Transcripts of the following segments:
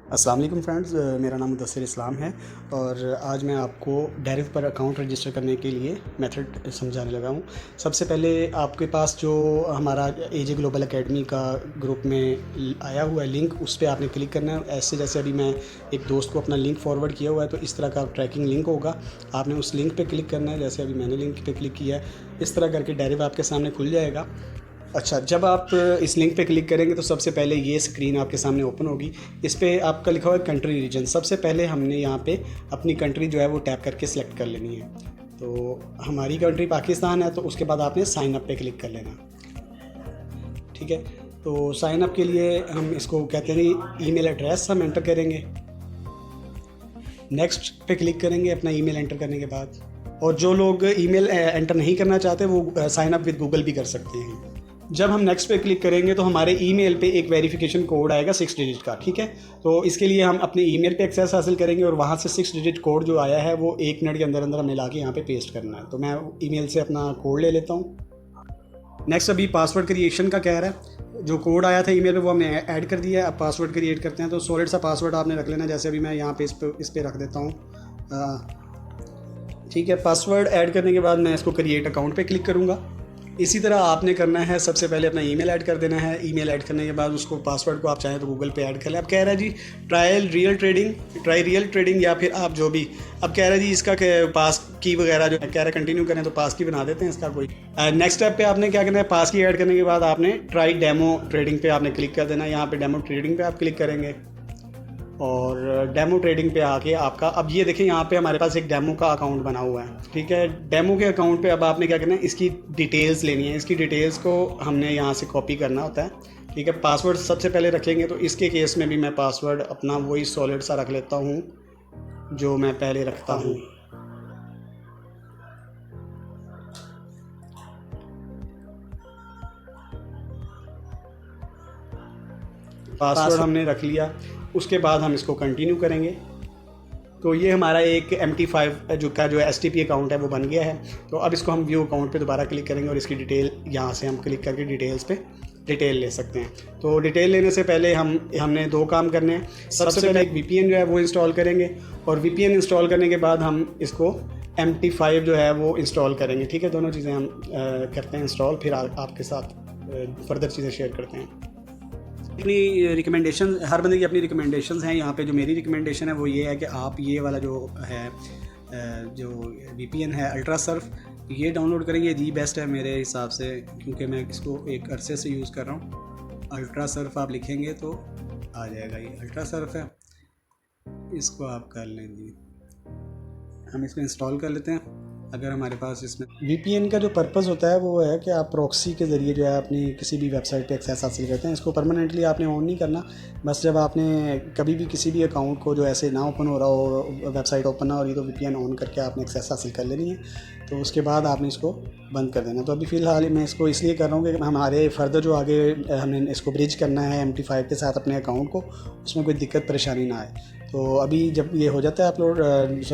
अस्सलाम वालेकुम फ्रेंड्स, मेरा नाम मुदस्सिर इस्लाम है और आज मैं आपको डायरेक्ट पर अकाउंट रजिस्टर करने के लिए मेथड समझाने लगा हूँ। सबसे पहले आपके पास जो हमारा एजे ग्लोबल एकेडमी का ग्रुप में आया हुआ है लिंक, उस पर आपने क्लिक करना है। ऐसे जैसे अभी मैं एक दोस्त को अपना लिंक फॉरवर्ड किया हुआ है, तो इस तरह का ट्रैकिंग लिंक होगा। आपने उस लिंक पर क्लिक करना है, जैसे अभी मैंने लिंक पर क्लिक किया है। इस तरह करके डायरेक्ट आपके सामने खुल जाएगा। अच्छा, जब आप इस लिंक पे क्लिक करेंगे तो सबसे पहले ये स्क्रीन आपके सामने ओपन होगी। इस पे आपका लिखा हुआ है कंट्री रीजन। सबसे पहले हमने यहाँ पे अपनी कंट्री जो है वो टैप करके सिलेक्ट कर लेनी है। तो हमारी कंट्री पाकिस्तान है, तो उसके बाद आपने साइन अप पे क्लिक कर लेना। ठीक है, तो साइन अप के लिए हम इसको कहते हैं ईमेल एड्रेस हम एंटर करेंगे। नेक्स्ट पे क्लिक करेंगे अपना ईमेल एंटर करने के बाद। और जो लोग ईमेल एंटर नहीं करना चाहते वो साइन अप विद गूगल भी कर सकते हैं। जब हम नेक्स्ट पे क्लिक करेंगे तो हमारे ईमेल पे एक वेरिफिकेशन कोड आएगा 6 डिजिट का। ठीक है, तो इसके लिए हम अपने ईमेल पे एक्सेस हासिल करेंगे और वहाँ से 6 डिजिट कोड जो आया है वो 1 मिनट के अंदर अंदर हमें ला के यहाँ पे पेस्ट करना है। तो मैं ईमेल से अपना कोड ले लेता हूँ। नेक्स्ट अभी पासवर्ड क्रिएशन का कह रहा है। जो कोड आया था ईमेल पे वो हमने ऐड कर दिया है। अब पासवर्ड क्रिएट करते हैं। तो सॉलिड सा पासवर्ड आपने रख लेना, जैसे अभी मैं यहाँ पे इस पे रख देता हूँ। ठीक है, पासवर्ड ऐड करने के बाद मैं इसको क्रिएट अकाउंट पे क्लिक करूँगा। इसी तरह आपने करना है, सबसे पहले अपना ईमेल ऐड कर देना है। ईमेल ऐड करने के बाद उसको पासवर्ड को आप चाहें तो गूगल पे ऐड कर लें। अब कह रहा है जी ट्राई रियल ट्रेडिंग या फिर आप जो भी। अब कह रहा है जी इसका पास की वगैरह जो कह रहा है कंटिन्यू करें, तो पास की बना देते हैं इसका कोई। नेक्स्ट स्टेप पे आपने क्या करना है, पास की ऐड करने के बाद आपने ट्राई डेमो ट्रेडिंग पे आपने क्लिक कर देना है। यहाँ पे डेमो ट्रेडिंग पे आप क्लिक करेंगे और डेमो ट्रेडिंग पे आके आपका, अब ये देखें यहाँ पे हमारे पास एक डेमो का अकाउंट बना हुआ है। ठीक है, डेमो के अकाउंट पे अब आपने क्या करना है, इसकी डिटेल्स लेनी है। इसकी डिटेल्स को हमने यहाँ से कॉपी करना होता है। ठीक है, पासवर्ड सबसे पहले रखेंगे, तो इसके केस में भी मैं पासवर्ड अपना वही सॉलिड सा रख लेता हूँ जो मैं पहले रखता हूँ। पासवर्ड हमने रख लिया, उसके बाद हम इसको कंटिन्यू करेंगे। तो ये हमारा एक MT5 जो STP अकाउंट है वो बन गया है। तो अब इसको हम व्यू अकाउंट पे दोबारा क्लिक करेंगे और इसकी डिटेल यहाँ से हम क्लिक करके डिटेल्स पे डिटेल ले सकते हैं। तो डिटेल लेने से पहले हमने 2 काम करने हैं। सबसे पहले एक VPN जो है वो इंस्टॉल करेंगे और VPN इंस्टॉल करने के बाद हम इसको MT5 जो है वो इंस्टॉल करेंगे। ठीक है, दोनों चीज़ें हम करते हैं इंस्टॉल, फिर आपके साथ फर्दर चीज़ें शेयर करते हैं। अपनी रिकमेंडेशन, हर बंदे की अपनी रिकमेंडेशन हैं। यहाँ पे जो मेरी रिकमेंडेशन है वो ये है कि आप ये वाला जो है जो VPN है अल्ट्रासर्फ, ये डाउनलोड करेंगे। दी बेस्ट है मेरे हिसाब से, क्योंकि मैं इसको एक अरसे से यूज़ कर रहा हूँ। अल्ट्रासर्फ आप लिखेंगे तो आ जाएगा, ये अल्ट्रासर्फ है। इसको आप कर लें जी, हम इसको इंस्टॉल कर लेते हैं। अगर हमारे पास इसमें VPN का जो पर्पज़ होता है वो है कि आप प्रॉक्सी के ज़रिए जो है अपनी किसी भी वेबसाइट पे एक्सेस हासिल करते हैं। इसको परमानेंटली आपने ऑन नहीं करना। बस जब आपने कभी भी किसी भी अकाउंट को जो ऐसे ना ओपन हो रहा हो, वेबसाइट ओपन ना हो रही, तो VPN ऑन करके आपने एक्सेस हासिल कर लेनी है। तो उसके बाद आपने इसको बंद कर देना। तो अभी फ़िलहाल मैं इसको इसलिए कर रहा हूँ कि हमारे फर्दर जो आगे हमने इसको ब्रिज करना है MT5 के साथ अपने अकाउंट को, उसमें कोई दिक्कत परेशानी ना आए। तो अभी जब ये हो जाता है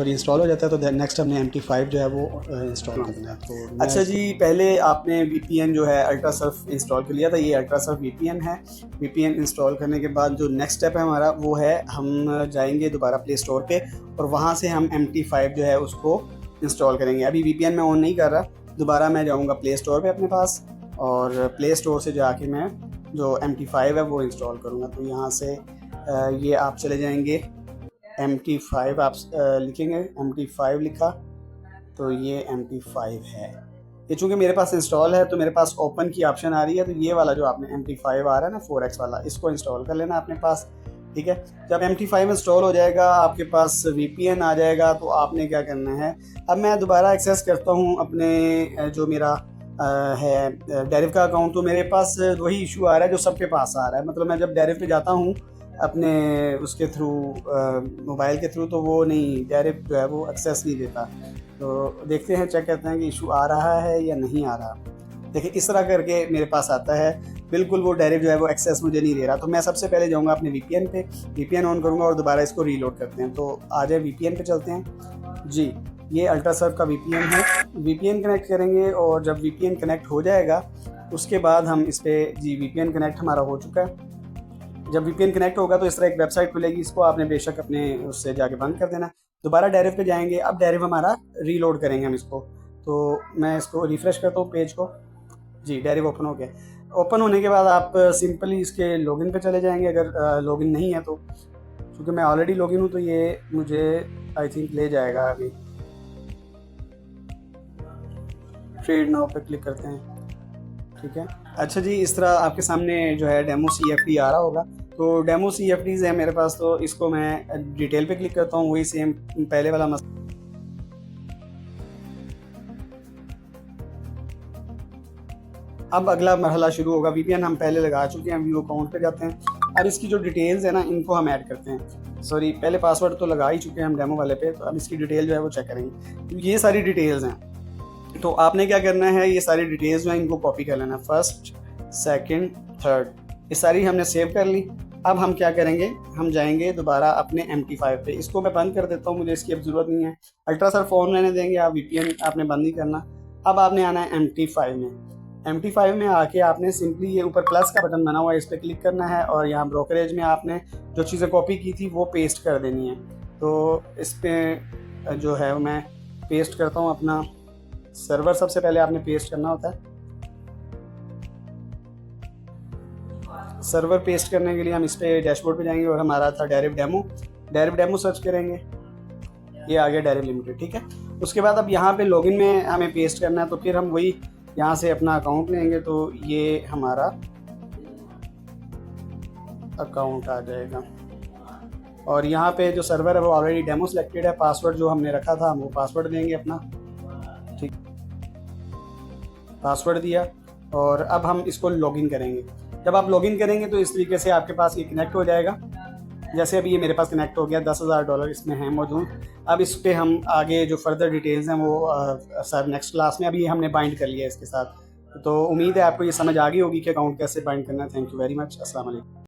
इंस्टॉल हो जाता है, तो नेक्स्ट हमने MT5 जो है वो इंस्टॉल करना है। तो अच्छा जी, पहले आपने VPN जो है अल्ट्रासर्फ इंस्टॉल कर लिया था। ये अल्ट्रासर्फ VPN है। VPN इंस्टॉल करने के बाद जो नेक्स्ट स्टेप है हमारा वो है, हम जाएंगे दोबारा प्ले स्टोर पे और वहाँ से हम MT5 जो है उसको इंस्टॉल करेंगे। अभी VPN मैं ऑन नहीं कर रहा, दोबारा मैं जाऊँगा प्ले स्टोर पे अपने पास और प्ले स्टोर से जाके मैं जो MT5 है वो इंस्टॉल करूँगा। तो यहाँ से ये आप चले जाएंगे, MT5 आप लिखेंगे, MT5 लिखा तो ये MT5 है। ये चूँकि मेरे पास इंस्टॉल है तो मेरे पास ओपन की ऑप्शन आ रही है। तो ये वाला जो आपने MT5 आ रहा है ना 4X वाला, इसको इंस्टॉल कर लेना अपने पास। ठीक है, जब MT5 इंस्टॉल हो जाएगा, आपके पास VPN आ जाएगा, तो आपने क्या करना है, अब मैं दोबारा एक्सेस करता हूँ अपने जो मेरा है डेरिव का अकाउंट। तो मेरे पास वही इशू आ रहा है जो सबके पास आ रहा है। मतलब मैं जब डेरिव पे जाता हूँ अपने उसके थ्रू, मोबाइल के थ्रू, तो वो नहीं, डायरेक्ट जो है वो एक्सेस नहीं देता। तो देखते हैं, चेक करते हैं कि इशू आ रहा है या नहीं आ रहा। देखिए इस तरह करके मेरे पास आता है, बिल्कुल वो डायरेक्ट जो है वो एक्सेस मुझे नहीं दे रहा। तो मैं सबसे पहले जाऊंगा अपने VPN पे, VPN ऑन करूंगा और दोबारा इसको रीलोड करते हैं। तो आ जाए VPN पे चलते हैं जी। ये अल्ट्रासर्फ का VPN है। VPN कनेक्ट करेंगे और जब VPN कनेक्ट हो जाएगा उसके बाद हम इस पर जी, VPN कनेक्ट हमारा हो चुका है। जब VPN कनेक्ट होगा तो इस तरह एक वेबसाइट खुलेगी, इसको आपने बेशक अपने उससे जाके बंद कर देना। दोबारा डेरिव पे जाएंगे, अब डेरिव हमारा रीलोड करेंगे हम इसको। तो मैं इसको रिफ़्रेश करता हूँ पेज को। जी, डेरिव ओपन हो गया। ओपन होने के बाद आप सिंपली इसके लॉगिन पे चले जाएंगे, अगर लॉगिन नहीं है तो। क्योंकि मैं ऑलरेडी लॉगिन हूँ तो ये मुझे आई थिंक ले जाएगा अभी। ट्रेड नाउ पे क्लिक करते हैं, ठीक है। अच्छा जी, इस तरह आपके सामने जो है डेमो CFD आ रहा होगा। तो डेमो CFDs है मेरे पास, तो इसको मैं डिटेल पे क्लिक करता हूँ, वही सेम पहले वाला मसला। अब अगला मरहला शुरू होगा। VPN हम पहले लगा चुके हैं, व्यू अकाउंट पे जाते हैं। अब इसकी जो डिटेल्स है ना, इनको हम ऐड करते हैं। सॉरी, पहले पासवर्ड तो लगा ही चुके हैं हम डेमो वाले पे, तो अब इसकी डिटेल जो है वो चेक करेंगे। ये सारी डिटेल्स हैं, तो आपने क्या करना है, ये सारी डिटेल्स जो हैं इनको कॉपी कर लेना। फर्स्ट, सेकंड, थर्ड, ये सारी हमने सेव कर ली। अब हम क्या करेंगे, हम जाएंगे दोबारा अपने MT5 पे। इसको मैं बंद कर देता हूँ, मुझे इसकी अब ज़रूरत नहीं है। अल्ट्रासर फ़ोन रहने देंगे, आप VPN आपने बंद नहीं करना। अब आपने आना है MT5 में। MT5 में आके आपने सिंपली ये ऊपर प्लस का बटन बना हुआ है, इस पर क्लिक करना है और यहाँ ब्रोकरेज में आपने जो चीज़ें कॉपी की थी वो पेस्ट कर देनी है। तो इस पर जो है मैं पेस्ट करता हूँ अपना सर्वर। सबसे पहले आपने पेस्ट करना होता है। सर्वर पेस्ट करने के लिए हम इस पर डैशबोर्ड पे जाएंगे और हमारा था डेरिव डेमो सर्च करेंगे। ये आ गया डेरिव लिमिटेड, ठीक है। उसके बाद अब यहाँ पे लॉगिन में हमें पेस्ट करना है, तो फिर हम वही यहाँ से अपना अकाउंट लेंगे। तो ये हमारा अकाउंट आ जाएगा और यहाँ पे जो सर्वर है वो ऑलरेडी डेमो सेलेक्टेड है। पासवर्ड जो हमने रखा था हम वो पासवर्ड देंगे अपना, ठीक। पासवर्ड दिया और अब हम इसको लॉगिन करेंगे। जब आप लॉगिन करेंगे तो इस तरीके से आपके पास ये कनेक्ट हो जाएगा। जैसे अभी ये मेरे पास कनेक्ट हो गया, $10,000 इसमें है मौजूद। अब इस पर हम आगे जो फर्दर डिटेल्स हैं वो सर नेक्स्ट क्लास में, अभी हमने बाइंड कर लिया है इसके साथ। तो उम्मीद है आपको ये समझ आ गई होगी कि अकाउंट कैसे बाइंड करना है। Thank you very much. अस्सलाम वालेकुम।